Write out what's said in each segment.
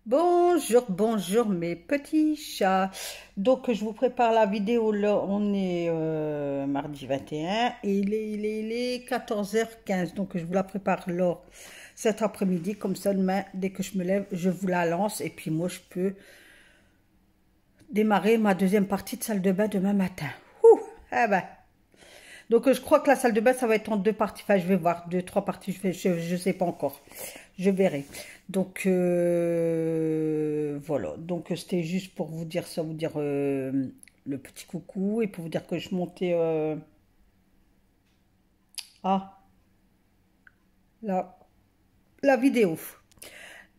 Bonjour, bonjour mes petits chats. Donc je vous prépare la vidéo là, on est mardi 21 et il est 14h15. Donc je vous la prépare là cet après-midi, comme ça demain dès que je me lève, je vous la lance et puis moi je peux démarrer ma deuxième partie de salle de bain demain matin. Ouh, ah ben. Donc je crois que la salle de bain ça va être en deux parties. Enfin je vais voir, deux, trois parties, je sais pas encore. Je verrai. Donc voilà. Donc c'était juste pour vous dire ça, vous dire le petit coucou et pour vous dire que je montais ah la, la vidéo.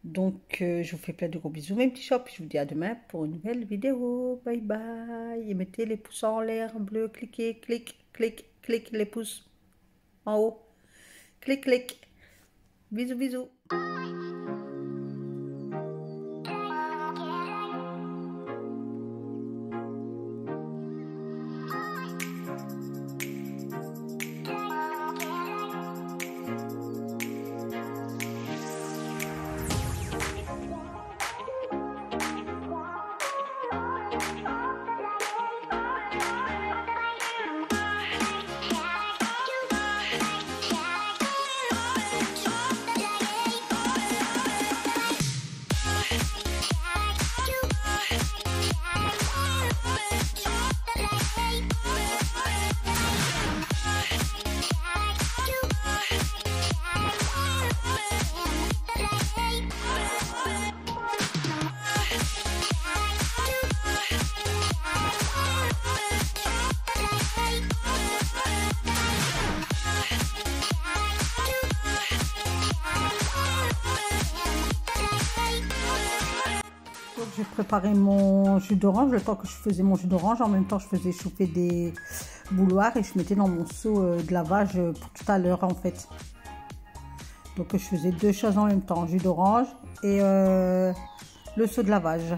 Donc je vous fais plein de gros bisous mes petits chops. Je vous dis à demain pour une nouvelle vidéo. Bye bye. Et mettez les pouces en l'air bleu. Cliquez, clic, clic, clic les pouces en haut. Clic, clic. Bisous, bisous. J'ai préparé mon jus d'orange, le temps que je faisais mon jus d'orange, en même temps je faisais chauffer des bouilloires et je mettais dans mon seau de lavage pour tout à l'heure en fait. Donc je faisais deux choses en même temps, jus d'orange et le seau de lavage.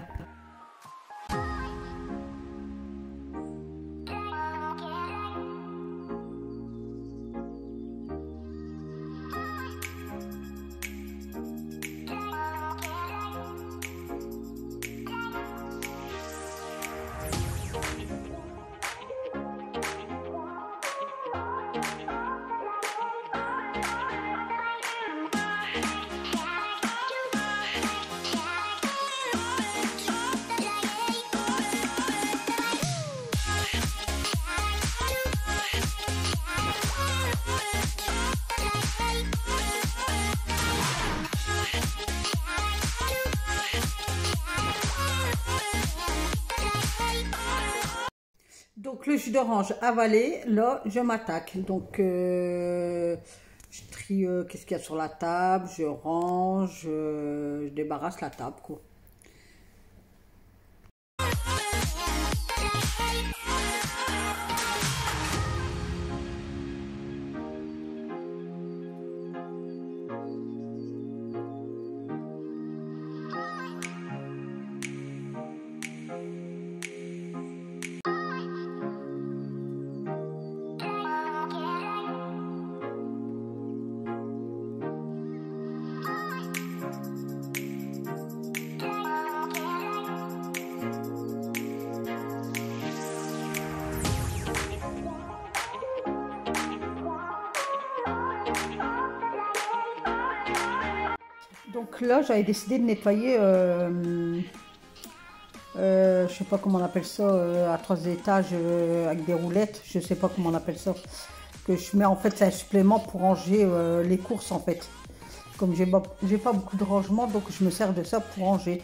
Donc le jus d'orange avalé, là je m'attaque. Donc je trie qu'est-ce qu'il y a sur la table, je range, je débarrasse la table quoi. Donc là, j'avais décidé de nettoyer, je sais pas comment on appelle ça, à 3 étages avec des roulettes, je sais pas comment on appelle ça. Que je mets en fait, c'est un supplément pour ranger les courses en fait. Comme j'ai pas beaucoup de rangement, donc je me sers de ça pour ranger.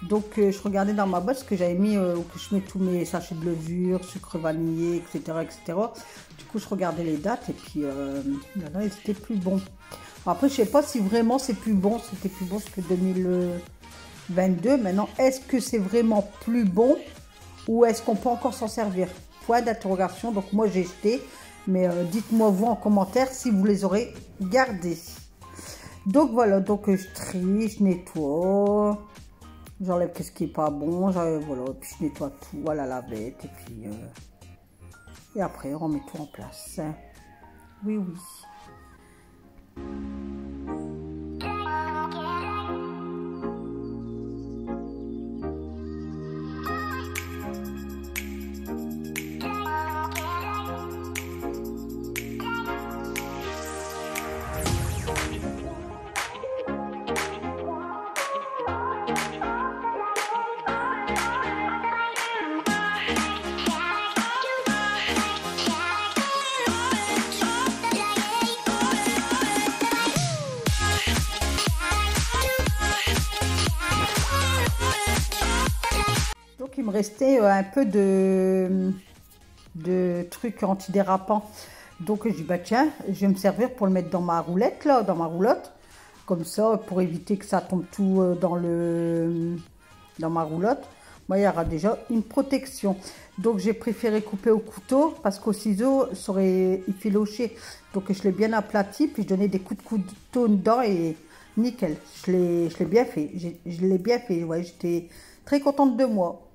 Donc je regardais dans ma boîte que j'avais mis, que je mets tous mes sachets de levure, sucre vanillé, etc., etc. Du coup, je regardais les dates et puis là, ils étaient plus bons. Après, je sais pas si vraiment c'est plus bon, c'était plus bon que 2022. Maintenant, est-ce que c'est vraiment plus bon ou est-ce qu'on peut encore s'en servir? Point d'interrogation. Donc moi, j'ai jeté, mais dites-moi vous en commentaire si vous les aurez gardés. Donc voilà, donc je trie, je nettoie, j'enlève ce qui est pas bon, voilà, puis je nettoie tout à la lavette et puis et après on remet tout en place. Oui, oui. me restait un peu de trucs antidérapants. Donc je dis bah tiens, je vais me servir pour le mettre dans ma roulette là, dans ma roulotte. Comme ça, pour éviter que ça tombe tout dans ma roulotte. Moi, il y aura déjà une protection. Donc j'ai préféré couper au couteau parce qu'au ciseau, ça aurait effiloché. Donc je l'ai bien aplati, puis je donnais des coups de couteau dedans et nickel. Je l'ai bien fait. Je l'ai bien fait. Ouais, j'étais très contente de moi.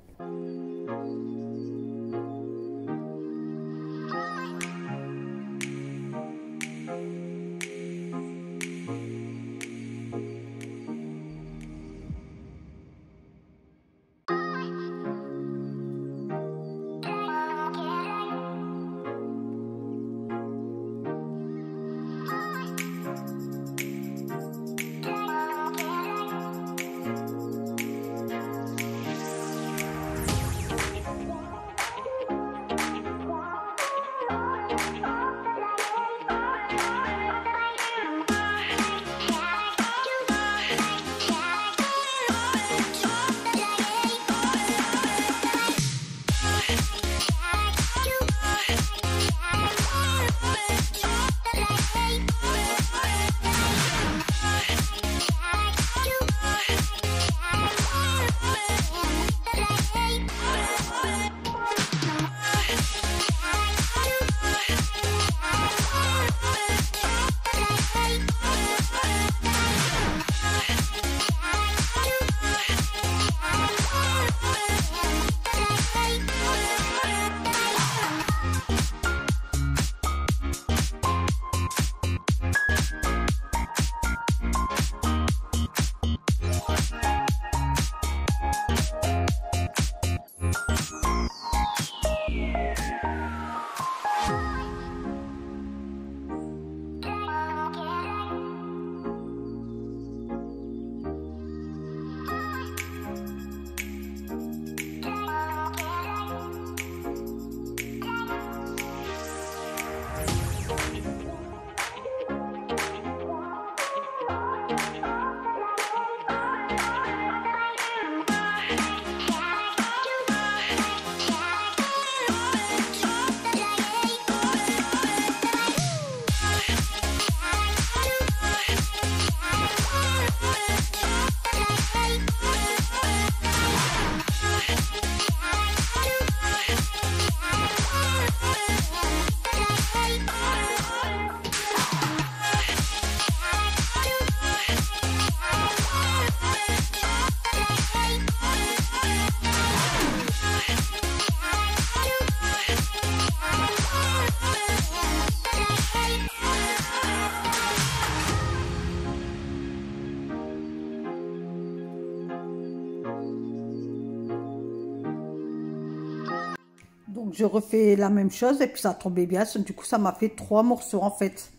Donc je refais la même chose et puis ça a tombé bien. Du coup, ça m'a fait 3 morceaux en fait.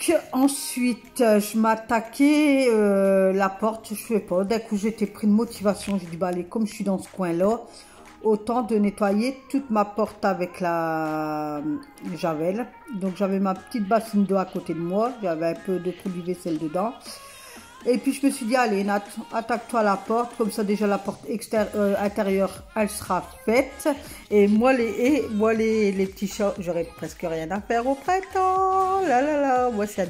Donc ensuite, je m'attaquais la porte, je sais pas, d'un coup j'étais pris de motivation, j'ai dit bah allez, comme je suis dans ce coin-là, autant de nettoyer toute ma porte avec la javel. Donc j'avais ma petite bassine d'eau à côté de moi, j'avais un peu de truc du vaisselle dedans. Et puis je me suis dit allez Nat, attaque-toi à la porte, comme ça déjà la porte intérieure elle sera faite. Et moi les petits chats, j'aurais presque rien à faire au printemps. Là là là, moi c'est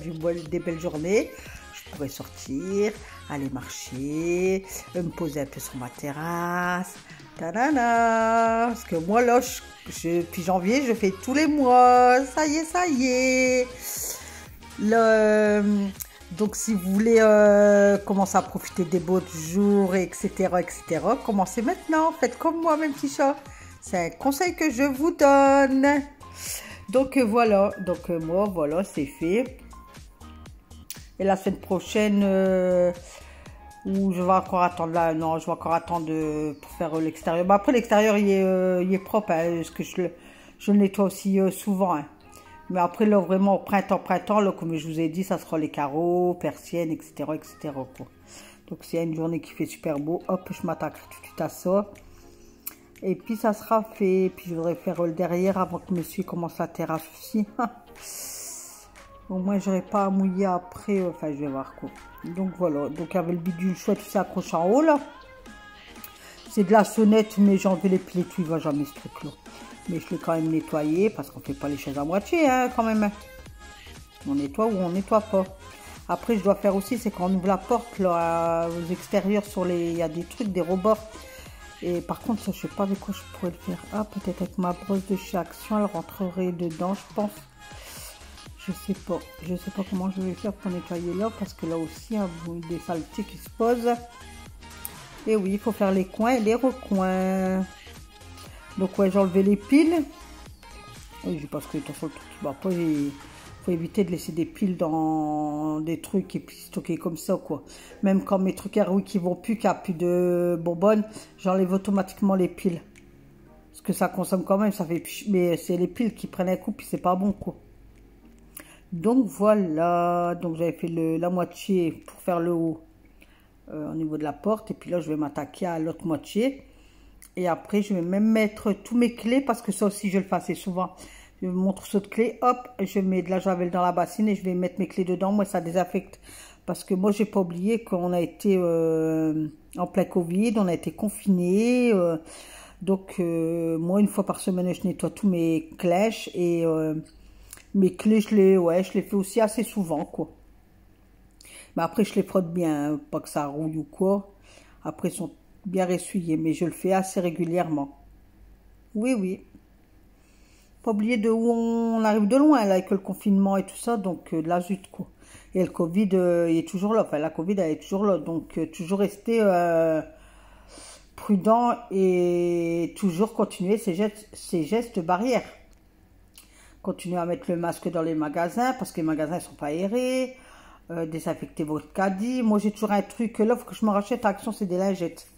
des belles journées. Je pourrais sortir, aller marcher, me poser un peu sur ma terrasse. Ta-da-da. Parce que moi là, depuis janvier, je fais tous les mois. Ça y est, ça y est. Donc si vous voulez commencer à profiter des beaux jours, etc., commencez maintenant, faites comme moi mes petits chats. C'est un conseil que je vous donne. Donc voilà, moi voilà, c'est fait. Et la semaine prochaine, où je vais encore attendre là, non, je vais encore attendre pour faire l'extérieur. Bah, après l'extérieur il est propre, hein, parce que je le nettoie aussi souvent. Hein. Mais après, là, vraiment, au printemps, là, comme je vous ai dit, ça sera les carreaux, persiennes, etc., quoi. Donc, s'il y a une journée qui fait super beau, hop, je m'attaquerai tout de suite à ça. Et puis, ça sera fait. Puis, je voudrais faire le derrière avant que monsieur commence la terrasse aussi. Au moins, j'aurai pas à mouiller après. Enfin, je vais voir, quoi. Donc, voilà. Donc, il y avait le bidule chouette aussi accroché en haut, là. C'est de la sonnette, mais j'ai enlevé les piles et tout. Il va jamais, ce truc-là. Mais je l'ai quand même nettoyé parce qu'on ne fait pas les choses à moitié, hein, quand même. On nettoie ou on nettoie pas. Après, je dois faire aussi, c'est quand on ouvre la porte là, aux extérieurs, il y a des trucs, des rebords. Et par contre, ça, je sais pas avec quoi je pourrais le faire. Ah, peut-être avec ma brosse de chez Action, elle rentrerait dedans, je pense. Je sais pas. Je sais pas comment je vais faire pour nettoyer là, parce que là aussi, il y a des saletés qui se posent. Et oui, il faut faire les coins et les recoins. Donc ouais, j'ai enlevé les piles. Oui, parce que de toute façon, après, il faut éviter de laisser des piles dans des trucs et puis stocker comme ça, quoi. Même quand mes trucs Airwick qui vont plus, qu'il n'y a plus de bonbonnes, j'enlève automatiquement les piles. Parce que ça consomme quand même, ça fait... Mais c'est les piles qui prennent un coup, puis c'est pas bon, quoi. Donc voilà, donc j'avais fait la moitié pour faire le haut au niveau de la porte. Et puis là, je vais m'attaquer à l'autre moitié. Et après, je vais même mettre tous mes clés, parce que ça aussi, je le fais assez souvent. Mon trousseau de clés, hop, je mets de la javel dans la bassine et je vais mettre mes clés dedans. Moi, ça désaffecte. Parce que moi, j'ai pas oublié qu'on a été en plein Covid, on a été confinés. Donc, moi, une fois par semaine, je nettoie tous mes clèches. Et mes clés, je les fais aussi assez souvent, quoi. Mais après, je les frotte bien, hein, pas que ça rouille ou quoi. Après, ils sont bien ressuyé, mais je le fais assez régulièrement. Oui, oui. Pas oublier de où on arrive de loin, là, avec le confinement et tout ça, donc de la zut, quoi. Et le Covid, il est toujours là, enfin, la Covid, elle est toujours là, donc toujours rester prudent et toujours continuer ces gestes barrières. Continuez à mettre le masque dans les magasins, parce que les magasins ne sont pas aérés. Désinfecter votre caddie. Moi, j'ai toujours un truc, l'offre que je me rachète à Action, c'est des lingettes.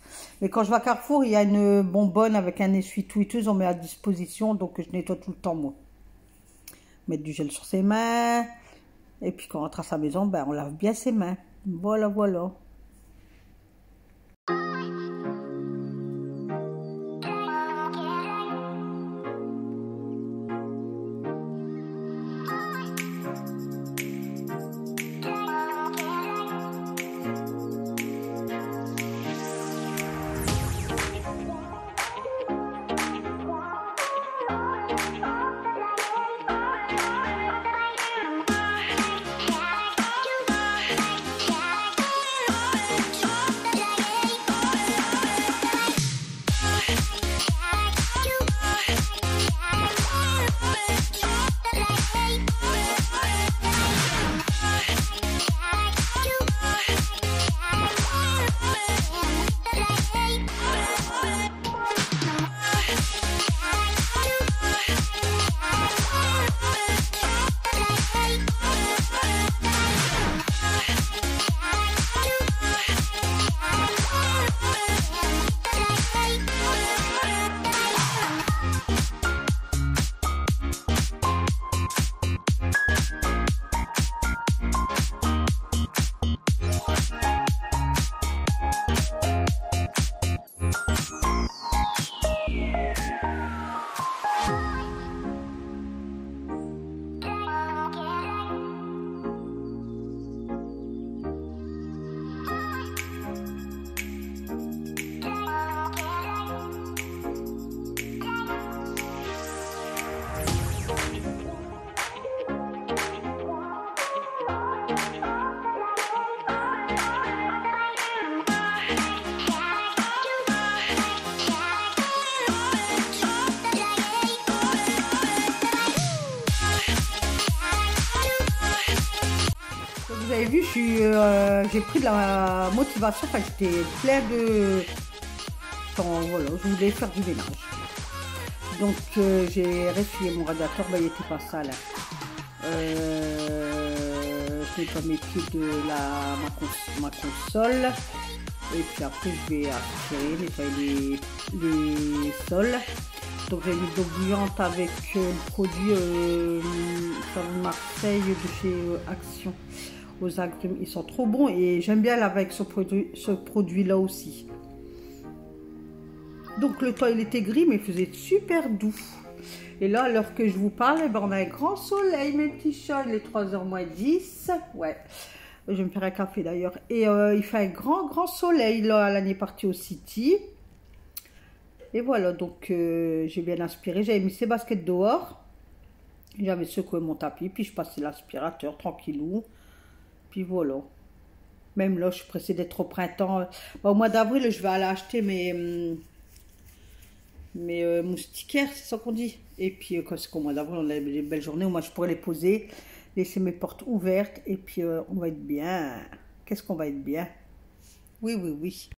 Mais quand je vais à Carrefour, il y a une bonbonne avec un essuie-tout et tout, ils ont mis à disposition, donc je nettoie tout le temps, moi. Mettre du gel sur ses mains. Et puis quand on rentre à sa maison, ben, on lave bien ses mains. Voilà, voilà. avez vu, j'ai pris de la motivation, enfin j'étais plein de... Enfin, voilà, je voulais faire du ménage. Donc j'ai réessuyé mon radiateur, bah, il n'était pas sale. Je n'ai pas mes pieds de ma console. Et puis après je vais aspirer, nettoyer les sols. Donc j'ai mis de l'eau bouillante avec le produit savon Marseille de chez Action aux agrumes. Ils sont trop bons et j'aime bien laver avec ce produit là aussi. Donc le temps il était gris mais il faisait super doux. Et là, à l'heure que je vous parle, eh ben, on a un grand soleil, mes petits chats, il est 3h moins 10. Ouais, je vais me faire un café d'ailleurs. Et il fait un grand soleil là, l'année partie au City. Et voilà, donc j'ai bien aspiré. J'avais mis ces baskets dehors. J'avais secoué mon tapis, puis je passais l'aspirateur tranquillou. Puis voilà. Même là, je suis pressée d'être au printemps. Bon, au mois d'avril, je vais aller acheter mes moustiquaires, c'est ça qu'on dit. Et puis, quand c'est qu'au mois d'avril, on a des belles journées où moi je pourrais les poser, laisser mes portes ouvertes, et puis on va être bien. Qu'est-ce qu'on va être bien? Oui, oui, oui.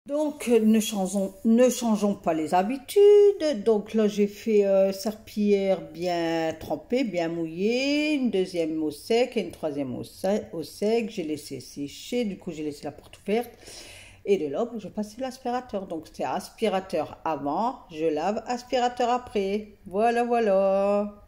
Donc, ne changeons pas les habitudes. Donc là, j'ai fait serpillière bien trempée, bien mouillée, une deuxième au sec et une troisième au sec. J'ai laissé sécher, du coup, j'ai laissé la porte ouverte. Et de là, je passe l'aspirateur. Donc, c'est aspirateur avant, je lave, aspirateur après. Voilà, voilà.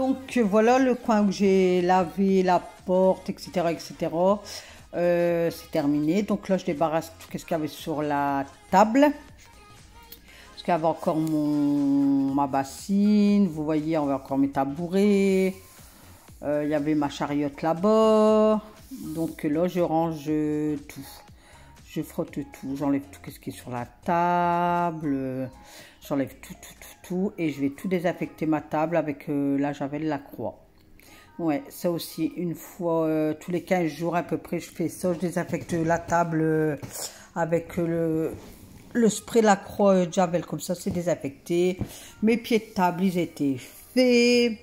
Donc voilà le coin où j'ai lavé la porte, etc. etc. C'est terminé. Donc là je débarrasse tout ce qu'il y avait sur la table. Parce qu'il y avait encore ma bassine. Vous voyez, on avait encore mes tabourets. Il y avait ma chariote là-bas. Donc là je range tout. Je frotte tout. J'enlève tout ce qui est sur la table. J'enlève tout. Et je vais tout désinfecter ma table avec la javel Lacroix. Ouais, ça aussi, une fois tous les 15 jours à peu près, je fais ça. Je désinfecte la table avec le spray Lacroix Javel, comme ça, c'est désinfecté. Mes pieds de table, ils étaient faits.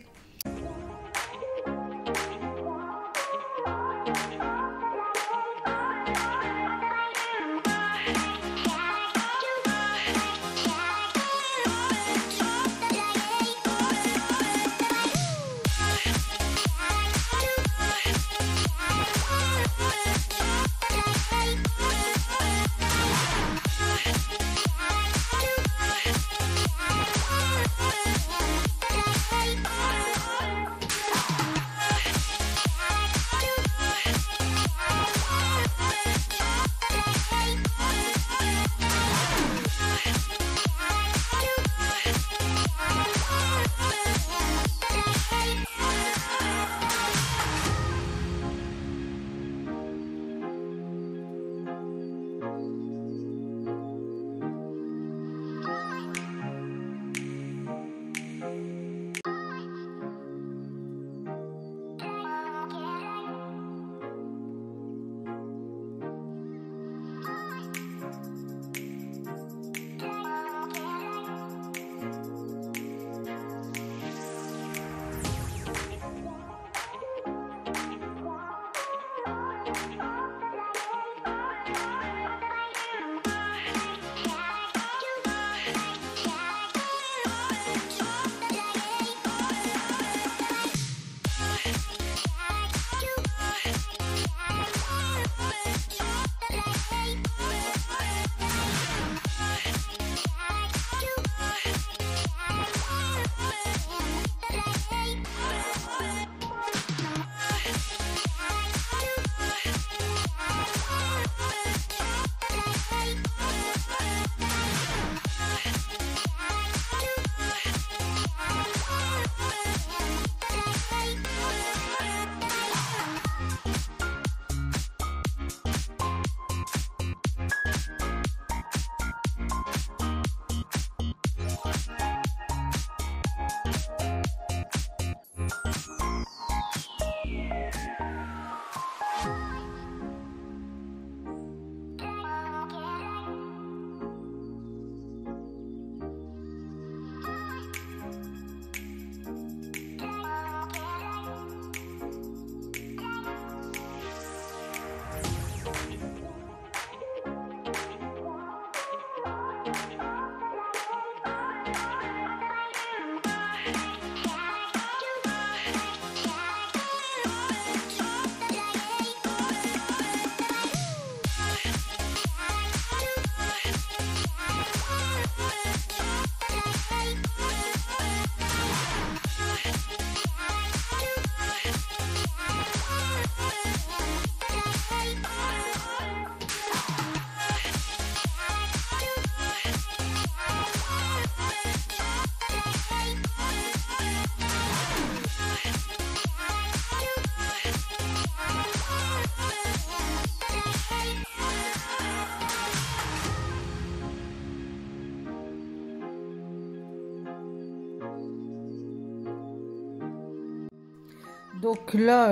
Donc là,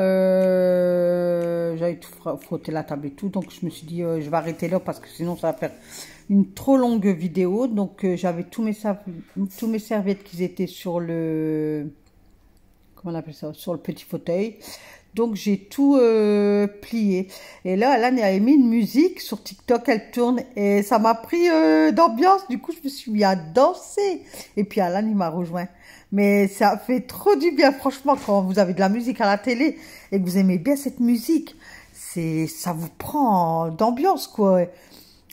j'avais tout frotté la table et tout. Donc je me suis dit, je vais arrêter là parce que sinon ça va faire une trop longue vidéo. Donc j'avais tous mes serviettes qui étaient sur le... Comment on appelle ça? Sur le petit fauteuil. Donc j'ai tout plié. Et là, Alan a mis une musique sur TikTok, elle tourne. Et ça m'a pris d'ambiance. Du coup, je me suis mis à danser. Et puis Alan, il m'a rejoint. Mais ça fait trop du bien, franchement, quand vous avez de la musique à la télé et que vous aimez bien cette musique, ça vous prend d'ambiance, quoi.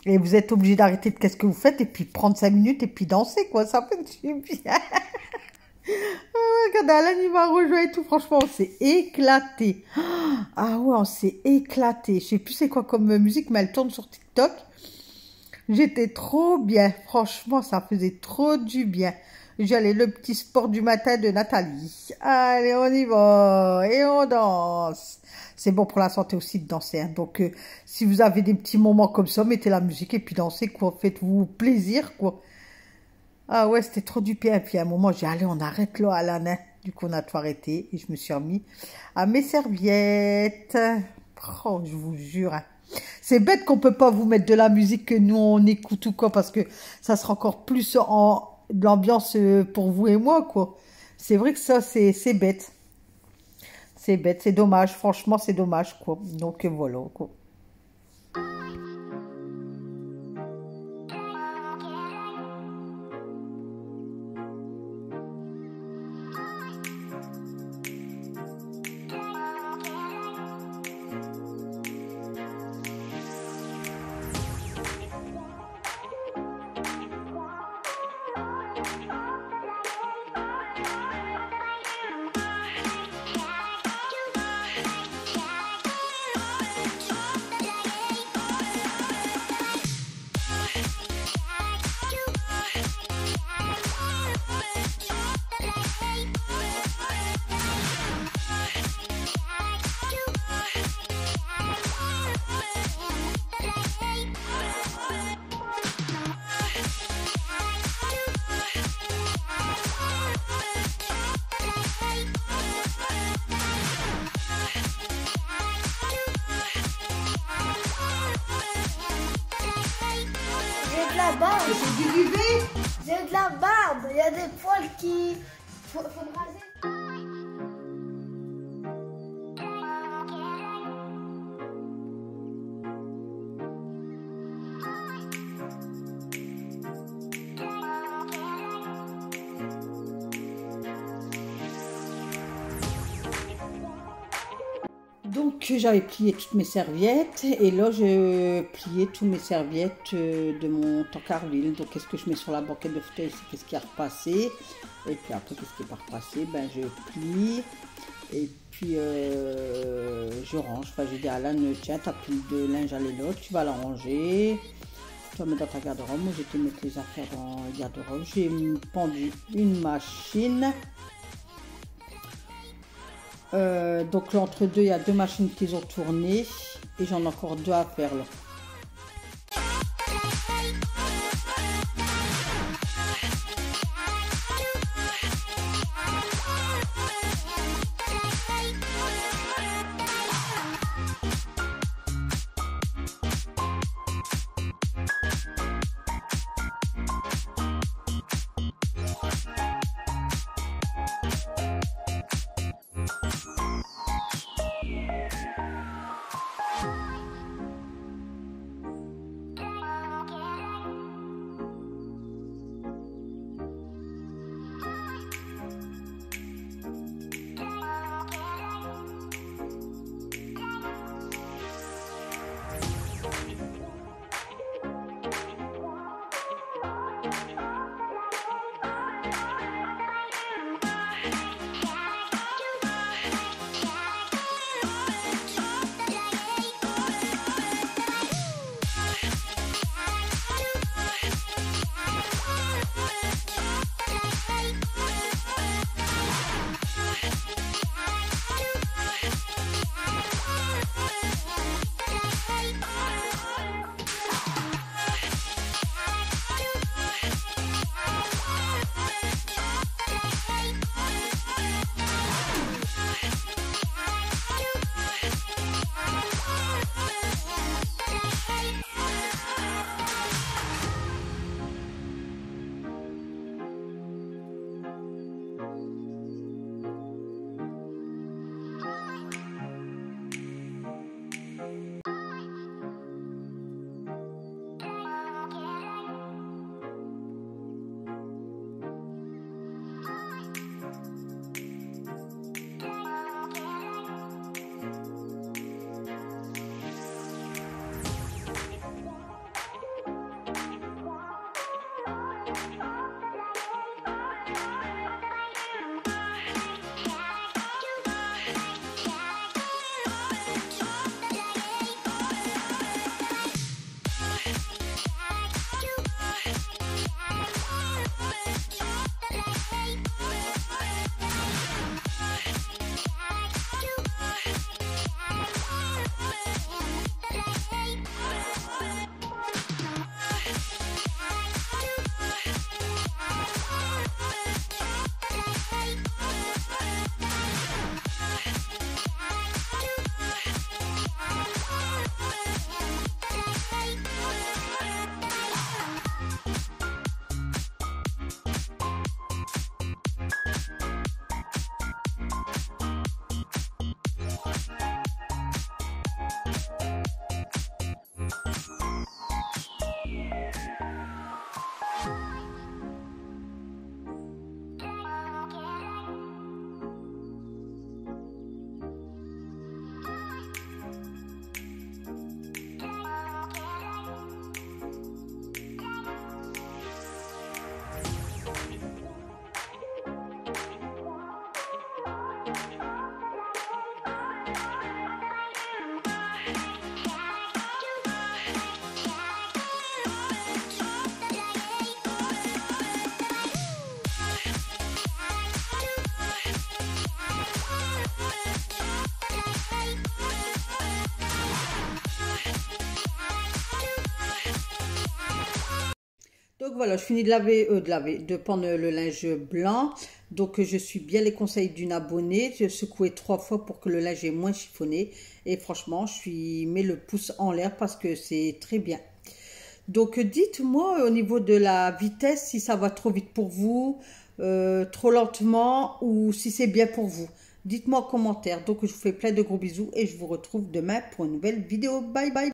Et vous êtes obligé d'arrêter de qu'est-ce que vous faites et puis prendre 5 minutes et puis danser, quoi. Ça fait du bien. Regardez, Alan, il m'a rejoint et tout. Franchement, on s'est éclaté. Ah ouais, on s'est éclaté. Je sais plus c'est quoi comme musique, mais elle tourne sur TikTok. J'étais trop bien. Franchement, ça faisait trop du bien. J'allais le petit sport du matin de Nathalie. Allez, on y va. Et on danse. C'est bon pour la santé aussi de danser. Hein. Donc, si vous avez des petits moments comme ça, mettez la musique et puis dansez, quoi. Faites-vous plaisir, quoi. Ah ouais, c'était trop du bien. Et puis à un moment, j'ai dit, allez, on arrête là, Alan. Hein. Du coup, on a tout arrêté et je me suis remis à mes serviettes. Oh, je vous jure. Hein. C'est bête qu'on peut pas vous mettre de la musique que nous, on écoute ou quoi, parce que ça sera encore plus en de l'ambiance pour vous et moi, quoi. C'est vrai que ça, c'est bête. C'est bête, c'est dommage. Franchement, c'est dommage, quoi. Donc, voilà, quoi. J'ai de la barbe. C'est du duvet. J'ai de la barbe. Il y a des poils qui... Faut me raser. Donc j'avais plié toutes mes serviettes et là je pliais toutes mes serviettes de mon tankarville. Donc qu'est-ce que je mets sur la banquette de fauteuil, c'est qu'est-ce qui est repassé. Et puis après qu'est-ce qui n'est pas repassé, ben je plie et puis je range. Enfin j'ai dit à Alan, tiens ta pile de linge à l'éloge, tu vas la ranger. Tu vas mettre dans ta garde-robe. Moi j'ai été mettre les affaires dans la garde-robe. J'ai pendu une machine. Donc là, entre deux, il y a deux machines qui ont tourné et j'en ai encore deux à faire là. Donc voilà, je finis de pendre le linge blanc. Donc je suis bien les conseils d'une abonnée. J'ai secoué 3 fois pour que le linge est moins chiffonné. Et franchement, mets le pouce en l'air parce que c'est très bien. Donc dites-moi au niveau de la vitesse si ça va trop vite pour vous, trop lentement ou si c'est bien pour vous. Dites-moi en commentaire. Donc je vous fais plein de gros bisous et je vous retrouve demain pour une nouvelle vidéo. Bye bye.